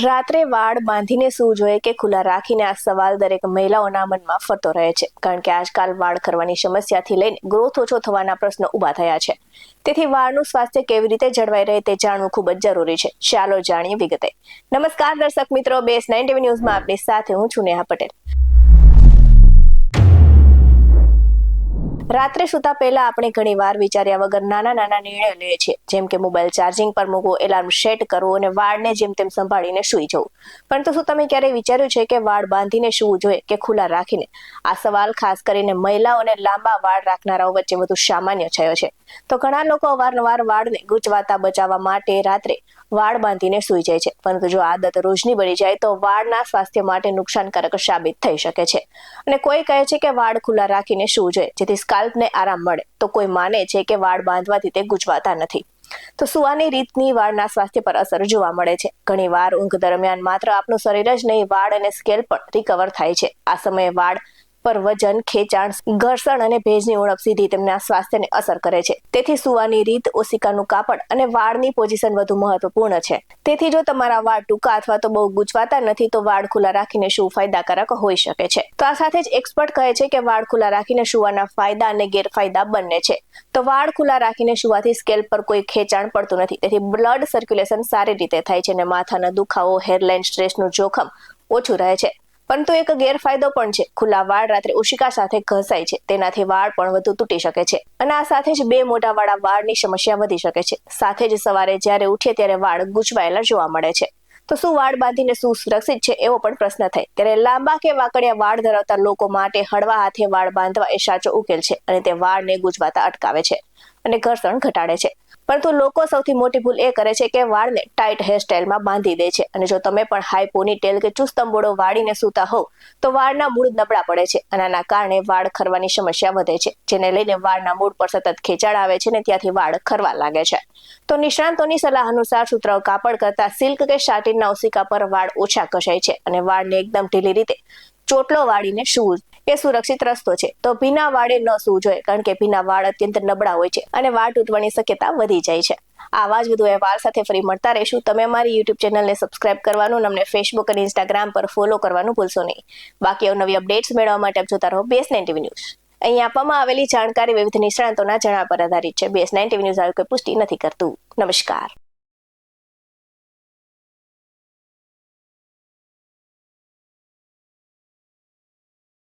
રાત્રે વાળ બાંધીને સૂવું જોઈએ કે ખુલ્લા રાખીને આ સવાલ દરેક મહિલાઓના મનમાં ફરતો રહે છે, કારણ કે આજકાલ વાળ ખરવાની સમસ્યાથી લઈને ગ્રોથ ઓછો થવાના પ્રશ્નો ઊભા થયા છે. તેથી વાળનું સ્વાસ્થ્ય કેવી રીતે જળવાઈ રહે તે જાણવું ખૂબ જ જરૂરી છે. ચાલો જાણીએ વિગતે. નમસ્કાર દર્શક મિત્રો, BS9 ન્યૂઝમાં આપની સાથે હું છું નેહા પટેલ. રાત્રે સૂતા પહેલા આપણે ઘણીવાર વિચાર્યા વગર નાના નાના નિર્ણયો લઈએ છીએ, જેમ કે મોબાઈલ ચાર્જિંગ પર મૂકવો, એલાર્મ સેટ કરવો અને વાળને જેમ તેમ સંભાળીને સૂઈ જવું. પરંતુ શું તમે ક્યારેય વિચાર્યું છે કે વાળ બાંધીને સૂવું જોઈએ કે ખુલ્લા રાખીને? આ સવાલ ખાસ કરીને મહિલાઓ અને લાંબા વાળ રાખનારાઓ વચ્ચે વધુ સામાન્ય થયો છે. તો ઘણા લોકો અવારનવાર વાળને ગૂંચવાતા બચાવવા માટે રાત્રે વાળ બાંધીને સૂઈ જાય છે, પરંતુ જો આદત રોજની બની જાય તો વાળના સ્વાસ્થ્ય માટે નુકસાનકારક સાબિત થઈ શકે છે. અને કોઈ કહે છે કે વાળ ખુલ્લા રાખીને સૂવું જોઈએ જેથી સ્કાલ્પને આરામ મળે, તો કોઈ માને છે કે વાળ બાંધવાથી તે ગૂંચવાતા નથી. તો સૂવાની રીતની વાળના સ્વાસ્થ્ય પર અસર જોવા મળે છે. ઘણીવાર ઊંઘ દરમિયાન માત્ર આપણું શરીર જ નહીં, વાળ અને સ્કેલ પણ રિકવર થાય છે. આ સમયે વાળ પર વજન, ખેંચાણ, ઘર્ષણ અને ભેજની ઉણપ સીધી તેમના સ્વાસ્થ્યને અસર કરે છે. તેથી સૂવાની રીત, ઓશિકાનું કાપડ અને વાળની પોઝિશન વધુ મહત્વપૂર્ણ છે. તેથી જો તમારા વાળ ટૂંકા અથવા તો બહુ ગૂંચવાતા નથી તો વાળ ખુલ્લા રાખીને સૂવું ફાયદાકારક હોઈ શકે છે. તો આ સાથે જ એક્સપર્ટ કહે છે કે વાળ ખુલ્લા રાખીને સૂવાના ફાયદા અને ગેરફાયદા બંને છે. તો વાળ ખુલ્લા રાખીને સૂવાથી સ્કેલ પર કોઈ ખેંચાણ પડતું નથી, તેથી બ્લડ સર્ક્યુલેશન સારી રીતે થાય છે અને માથાના દુખાવો, હેરલાઇન સ્ટ્રેસનું જોખમ ઓછું રહે છે. પરંતુ એક ગેરફાયદો પણ છે. ખુલ્લા વાળ રાત્રે ઓશિકા સાથે ઘસાય છે, તેનાથી વાળ પણ વધુ તૂટી શકે છે અને આ સાથે જ બે મોટાવાળા વાળની સમસ્યા વધી શકે છે. સાથે જ સવારે જ્યારે ઉઠીએ ત્યારે વાળ ગૂંચવાયેલા જોવા મળે છે. તો શું વાળ બાંધીને શું સુરક્ષિત છે, એવો પણ પ્રશ્ન થાય ત્યારે લાંબા કે વાકડિયા વાળ ધરાવતા લોકો માટે હળવા હાથે વાળ બાંધવા એ સાચો ઉકેલ છે અને તે વાળને ગૂંચવાતા અટકાવે છે અને ઘર્ષણ ઘટાડે છે. પરંતુ લોકો સૌથી મોટી ભૂલ એ કરે છે કે વાળને ટાઈટ હેરસ્ટાઈલમાં બાંધી દે છે. અને જો તમે પણ હાઈ પોનીટેલ કે ચુસ્ત અંબોડો વાળીને સૂતા હોવ તો વાળના મૂળ નબળા પડે છે અને આના કારણે વાળ ખરવાની સમસ્યા વધે છે, જેને લઈને વાળના મૂળ પર સતત ખેંચાણ આવે છે અને ત્યાંથી વાળ ખરવા લાગે છે. તો નિષ્ણાંતોની સલાહ અનુસાર સુતરાઉ કાપડ કરતા સિલ્ક કે સાટીનના ઓશિકા પર વાળ ઓછા ઘસાય છે અને વાળને એકદમ ઢીલી રીતે ચોટલો વાળીને સૂવું એ સુરક્ષિત રસ્તો છે. તો ભીના વાળે ન સૂવું જોઈએ, કારણ કે ભીના વાળ અત્યંત નબળા હોય છે અને વાળ તૂટવાની શક્યતા વધી જાય છે. આવા જ વધુ અહેવાલ સાથે ફરી મળતા રહીશું. તમે અમારી YouTube ચેનલને સબસ્ક્રાઇબ કરવાનું અને અમને Facebook અને Instagram પર ફોલો કરવાનું ભૂલશો નહીં. બાકી નવી અપડેટ્સ મેળવવા માટે આપ જોતા રહો BS9 ન્યૂઝ. અહીં આપવામાં આવેલી જાણકારી વિવિધ નિષ્ણાંતોના જણાવ્યા પર આધારિત છે. BS9 ન્યૂઝ આવી કોઈ પુષ્ટિ નથી કરતું. નમસ્કાર.